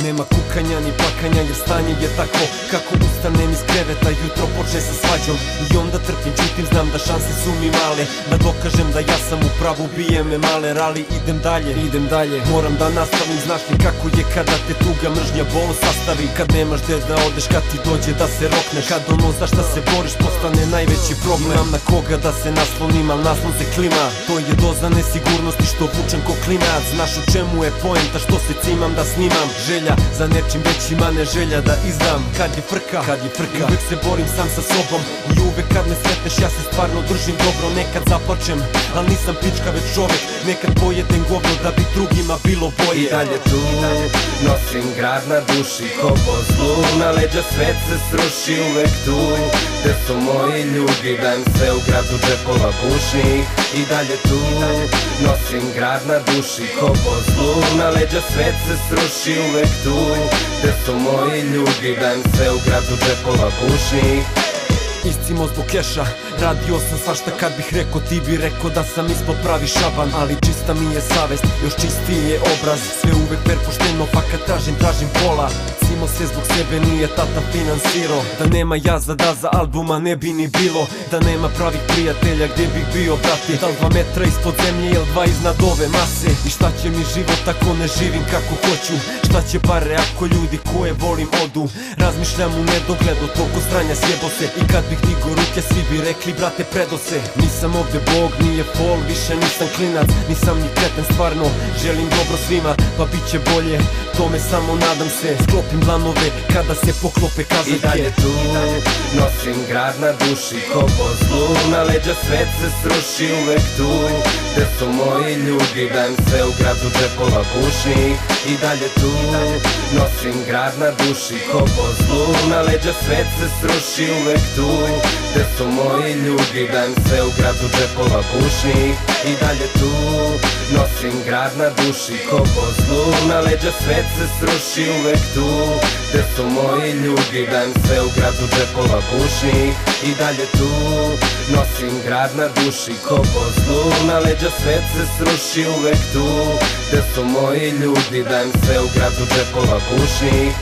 Nema kukanja ni plakanja jer stanje je tako kako ustanem iz kreveta, jutro počne sa svađom i onda trpim, čutim, znam da šanse su mi male, da dokažem da ja sam u pravu, bije me male rali, idem dalje, moram da nastavim, znaš li kako je kada te tuga, mržnja, bol sastavi, kad nemaš gde da odeš, kad ti dođe da se rokneš, kad ono za šta se boriš postane najveći problem, nemam na koga da se naslonim, al naslon se klima, to je doza nesigurnosti što vučem ko klinac, znaš u čemu je poenta, što se cimam da snimam, želja za nečim većim, a ne želja da izdam, kad je frka, uvek se borim sam sa sobom i uvek kad me sretneš ja se stvarno držim dobro, nekad zaplačem, al nisam pička već čovek, nekad pojedem govno da bi drugima bilo bolje. I dalje tu, nosim grad na duši ko po zlu, na leđa svet se sruši, uvek tu, gde su moji ljudi, dajem sve u gradu džepova bušnih. I dalje tu, nosim grad na duši ko po zlu, na leđa svet se sruši, uvek tu, gde su moji ljudi, dajem sve u gradu džepova bušnih. Iscimo zbog keša, radio sam svašta, kad bih rekao ti bi rekao da sam ispod pravi šaban, ali čista mi je savest, još čistiji je obraz, sve uvek per pošteno, pa kad tražim pola, cimo se zbog sebe, nije tata finansirao, da nema jaza da za albuma ne bi ni bilo, da nema pravih prijatelja gde bih bio, brate, da li 2 metra ispod zemlje ili 2 iznad ove mase, i šta će mi život ako ne živim kako hoću, šta će pare ako ljudi koje volim odu, razmišljam u nedogled od toliko stranja, sjebo se, i kad bih digo ruke svi bi rekli brate predo se, nisam ovde bog, nije fol, više nisam klinac, nisam ni kreten, stvarno želim dobro svima, pa bit će bolje, tome samo nadam se, sklopim dlanove kada se poklope kazaljke. I dalje tu, nosim grad na duši ko po zlu, na leđa svet se sruši, uvek tu, gde su moji ljudi, dajem sve u gradu džepova bušnih. I dalje tu, nosim grad na duši ko po zlu, na leđa svet se sruši, uvek tu, gde su moji ljudi, dajem sve u gradu džepova bušnih. I dalje tu, nosim grad na duši ko po zlu, na leđa svet se sruši, uvek tu, gde su moji ljudi, dajem sve u gradu džepova bušnih. I dalje tu, nosim grad na duši ko po zlu, na leđa svet se sruši, uvek tu, gde su moji ljudi, dajem sve u gradu džepova bušnih.